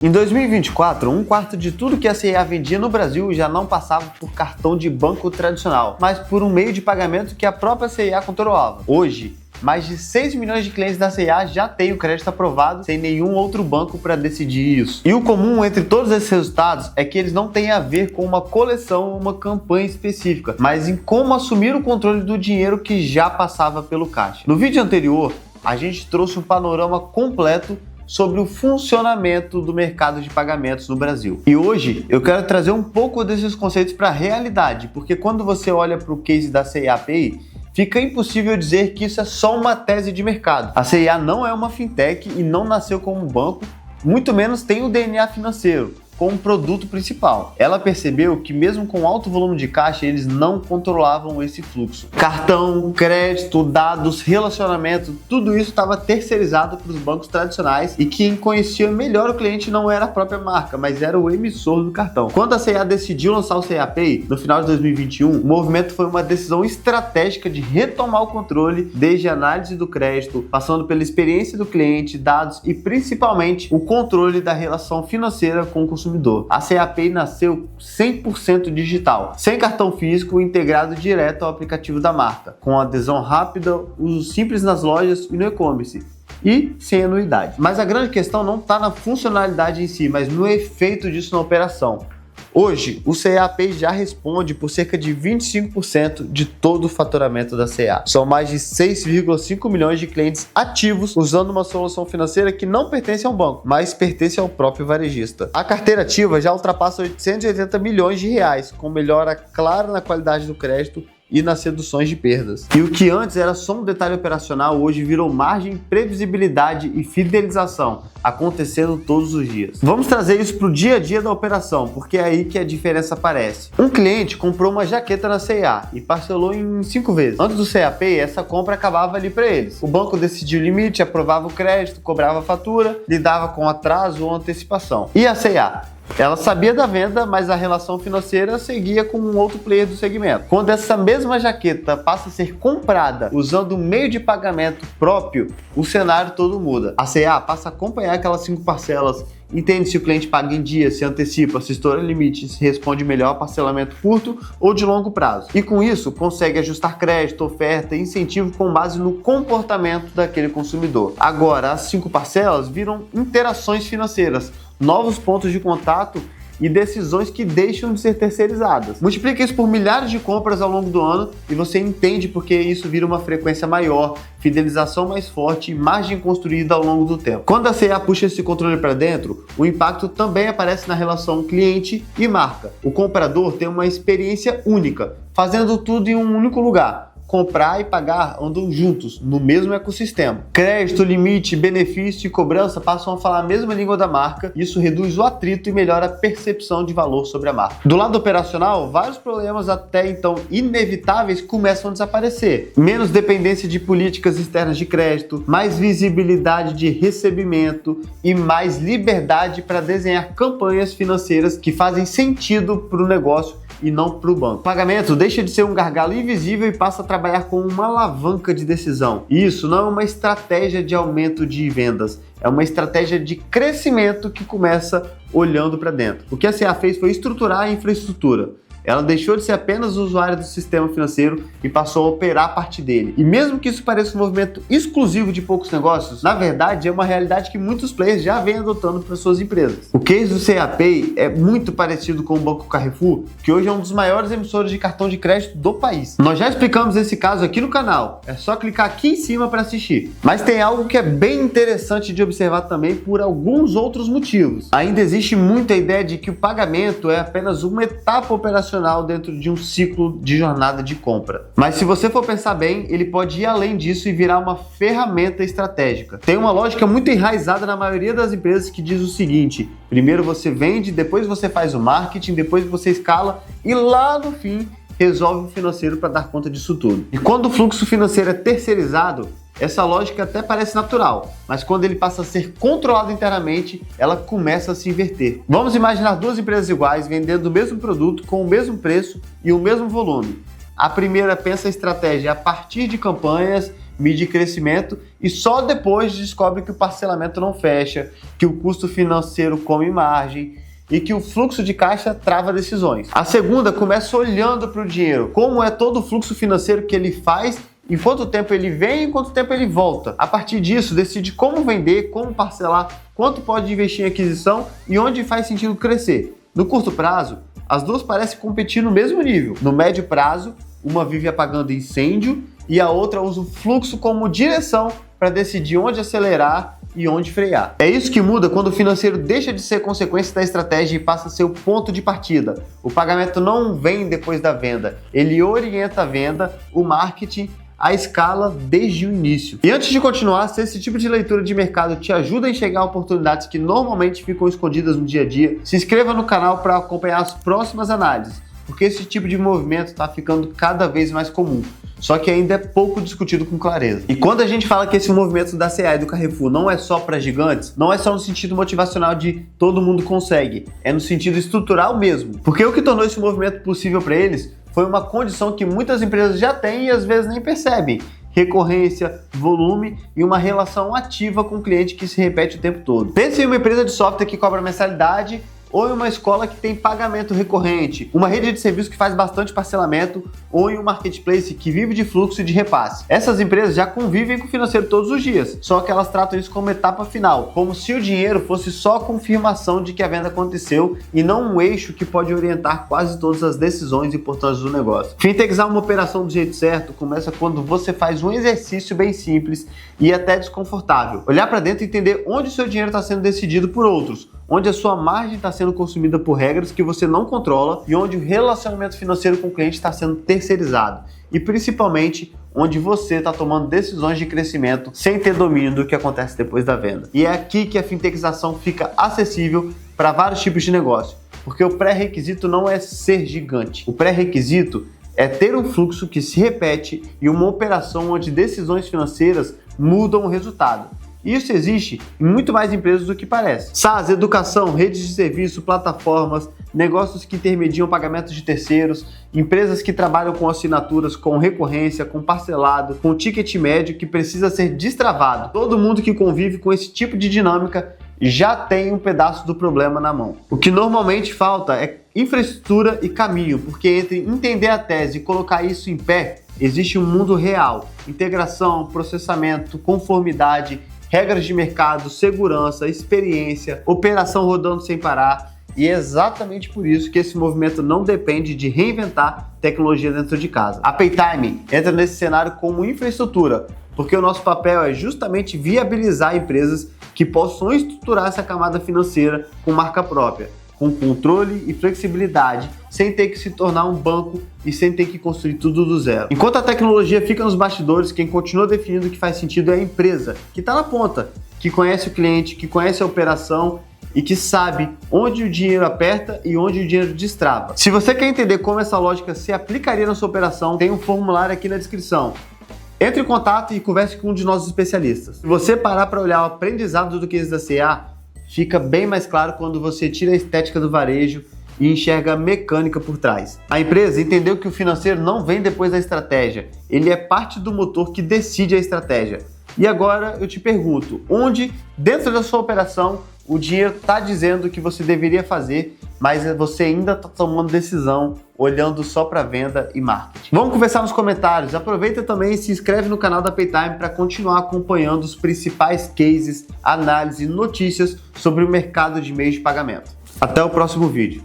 Em 2024, um quarto de tudo que a C&A vendia no Brasil já não passava por cartão de banco tradicional, mas por um meio de pagamento que a própria C&A controlava. Hoje, mais de 6 milhões de clientes da C&A já têm o crédito aprovado sem nenhum outro banco para decidir isso. E o comum entre todos esses resultados é que eles não têm a ver com uma coleção ou uma campanha específica, mas em como assumir o controle do dinheiro que já passava pelo caixa. No vídeo anterior, a gente trouxe um panorama completo sobre o funcionamento do mercado de pagamentos no Brasil. E hoje eu quero trazer um pouco desses conceitos para a realidade, porque quando você olha para o case da C&A Pay, fica impossível dizer que isso é só uma tese de mercado. A C&A não é uma fintech e não nasceu como um banco, muito menos tem o DNA financeiro como produto principal. Ela percebeu que mesmo com alto volume de caixa, eles não controlavam esse fluxo. Cartão, crédito, dados, relacionamento, tudo isso estava terceirizado para os bancos tradicionais e quem conhecia melhor o cliente não era a própria marca, mas era o emissor do cartão. Quando a C&A decidiu lançar o C&A Pay, no final de 2021, o movimento foi uma decisão estratégica de retomar o controle desde a análise do crédito, passando pela experiência do cliente, dados e principalmente o controle da relação financeira com o consumidor. A C&A Pay nasceu 100% digital, sem cartão físico, integrado direto ao aplicativo da marca, com adesão rápida, uso simples nas lojas e no e-commerce, e sem anuidade. Mas a grande questão não está na funcionalidade em si, mas no efeito disso na operação. Hoje, o C&A Pay já responde por cerca de 25% de todo o faturamento da C&A. São mais de 6,5 milhões de clientes ativos usando uma solução financeira que não pertence a um banco, mas pertence ao próprio varejista. A carteira ativa já ultrapassa 880 milhões de reais, com melhora clara na qualidade do crédito e nas reduções de perdas. E o que antes era só um detalhe operacional, hoje virou margem, previsibilidade e fidelização, acontecendo todos os dias. Vamos trazer isso para o dia a dia da operação, porque é aí que a diferença aparece. Um cliente comprou uma jaqueta na C&A e parcelou em 5 vezes. Antes do C&A Pay, essa compra acabava ali para eles. O banco decidia o limite, aprovava o crédito, cobrava a fatura, lidava com atraso ou antecipação. E a C&A? Ela sabia da venda, mas a relação financeira seguia com um outro player do segmento. Quando essa mesma jaqueta passa a ser comprada usando um meio de pagamento próprio, o cenário todo muda. A C&A passa a acompanhar aquelas 5 parcelas, entende se o cliente paga em dia, se antecipa, se estoura limite, se responde melhor a parcelamento curto ou de longo prazo. E com isso, consegue ajustar crédito, oferta e incentivo com base no comportamento daquele consumidor. Agora, as 5 parcelas viram interações financeiras, novos pontos de contato e decisões que deixam de ser terceirizadas. Multiplica isso por milhares de compras ao longo do ano e você entende porque isso vira uma frequência maior, fidelização mais forte e margem construída ao longo do tempo. Quando a C&A puxa esse controle para dentro, o impacto também aparece na relação cliente e marca. O comprador tem uma experiência única, fazendo tudo em um único lugar. Comprar e pagar andam juntos, no mesmo ecossistema. Crédito, limite, benefício e cobrança passam a falar a mesma língua da marca, isso reduz o atrito e melhora a percepção de valor sobre a marca. Do lado operacional, vários problemas até então inevitáveis começam a desaparecer. Menos dependência de políticas externas de crédito, mais visibilidade de recebimento e mais liberdade para desenhar campanhas financeiras que fazem sentido para o negócio e não para o banco. O pagamento deixa de ser um gargalo invisível e passa a trabalhar como uma alavanca de decisão. E isso não é uma estratégia de aumento de vendas, é uma estratégia de crescimento que começa olhando para dentro. O que a C&A fez foi estruturar a infraestrutura. Ela deixou de ser apenas usuária do sistema financeiro e passou a operar a partir dele. E mesmo que isso pareça um movimento exclusivo de poucos negócios, na verdade é uma realidade que muitos players já vêm adotando para suas empresas. O case do C&A Pay é muito parecido com o Banco Carrefour, que hoje é um dos maiores emissores de cartão de crédito do país. Nós já explicamos esse caso aqui no canal, é só clicar aqui em cima para assistir. Mas tem algo que é bem interessante de observar também por alguns outros motivos. Ainda existe muita ideia de que o pagamento é apenas uma etapa operacional dentro de um ciclo de jornada de compra. Mas se você for pensar bem, ele pode ir além disso e virar uma ferramenta estratégica. Tem uma lógica muito enraizada na maioria das empresas que diz o seguinte: primeiro você vende, depois você faz o marketing, depois você escala e lá no fim resolve o financeiro para dar conta disso tudo. E quando o fluxo financeiro é terceirizado, essa lógica até parece natural, mas quando ele passa a ser controlado internamente, ela começa a se inverter. Vamos imaginar 2 empresas iguais vendendo o mesmo produto com o mesmo preço e o mesmo volume. A primeira pensa a estratégia a partir de campanhas, mide crescimento e só depois descobre que o parcelamento não fecha, que o custo financeiro come margem e que o fluxo de caixa trava decisões. A segunda começa olhando para o dinheiro, como é todo o fluxo financeiro que ele faz, em quanto tempo ele vem e em quanto tempo ele volta. A partir disso, decide como vender, como parcelar, quanto pode investir em aquisição e onde faz sentido crescer. No curto prazo, as duas parecem competir no mesmo nível. No médio prazo, uma vive apagando incêndio e a outra usa o fluxo como direção para decidir onde acelerar e onde frear. É isso que muda quando o financeiro deixa de ser consequência da estratégia e passa a ser o ponto de partida. O pagamento não vem depois da venda, ele orienta a venda, o marketing, a escala desde o início. E antes de continuar, se esse tipo de leitura de mercado te ajuda a enxergar oportunidades que normalmente ficam escondidas no dia a dia, se inscreva no canal para acompanhar as próximas análises, porque esse tipo de movimento está ficando cada vez mais comum, só que ainda é pouco discutido com clareza. E quando a gente fala que esse movimento da C&A e do Carrefour não é só para gigantes, não é só no sentido motivacional de todo mundo consegue, é no sentido estrutural mesmo. Porque o que tornou esse movimento possível para eles foi uma condição que muitas empresas já têm e às vezes nem percebem: recorrência, volume e uma relação ativa com o cliente que se repete o tempo todo. Pense em uma empresa de software que cobra mensalidade ou em uma escola que tem pagamento recorrente, uma rede de serviços que faz bastante parcelamento ou em um marketplace que vive de fluxo e de repasse. Essas empresas já convivem com o financeiro todos os dias, só que elas tratam isso como etapa final, como se o dinheiro fosse só a confirmação de que a venda aconteceu e não um eixo que pode orientar quase todas as decisões importantes do negócio. Fintechizar uma operação do jeito certo começa quando você faz um exercício bem simples e até desconfortável. Olhar para dentro e entender onde o seu dinheiro está sendo decidido por outros, onde a sua margem está sendo consumida por regras que você não controla e onde o relacionamento financeiro com o cliente está sendo terceirizado. E principalmente, onde você está tomando decisões de crescimento sem ter domínio do que acontece depois da venda. E é aqui que a fintechização fica acessível para vários tipos de negócio, porque o pré-requisito não é ser gigante. O pré-requisito é ter um fluxo que se repete e uma operação onde decisões financeiras mudam o resultado. Isso existe em muito mais empresas do que parece. SaaS, educação, redes de serviço, plataformas, negócios que intermediam pagamentos de terceiros, empresas que trabalham com assinaturas, com recorrência, com parcelado, com ticket médio que precisa ser destravado. Todo mundo que convive com esse tipo de dinâmica já tem um pedaço do problema na mão. O que normalmente falta é infraestrutura e caminho, porque entre entender a tese e colocar isso em pé, existe um mundo real. Integração, processamento, conformidade, regras de mercado, segurança, experiência, operação rodando sem parar. E é exatamente por isso que esse movimento não depende de reinventar tecnologia dentro de casa. A Paytime entra nesse cenário como infraestrutura, porque o nosso papel é justamente viabilizar empresas que possam estruturar essa camada financeira com marca própria, com controle e flexibilidade, sem ter que se tornar um banco e sem ter que construir tudo do zero. Enquanto a tecnologia fica nos bastidores, quem continua definindo o que faz sentido é a empresa, que está na ponta, que conhece o cliente, que conhece a operação e que sabe onde o dinheiro aperta e onde o dinheiro destrava. Se você quer entender como essa lógica se aplicaria na sua operação, tem um formulário aqui na descrição. Entre em contato e converse com um de nossos especialistas. Se você parar para olhar o aprendizado do case da C&A, fica bem mais claro quando você tira a estética do varejo e enxerga a mecânica por trás. A empresa entendeu que o financeiro não vem depois da estratégia, ele é parte do motor que decide a estratégia. E agora eu te pergunto, onde dentro da sua operação o dinheiro está dizendo o que você deveria fazer, mas você ainda está tomando decisão olhando só para venda e marketing? Vamos conversar nos comentários. Aproveita também e se inscreve no canal da Paytime para continuar acompanhando os principais cases, análises e notícias sobre o mercado de meios de pagamento. Até o próximo vídeo.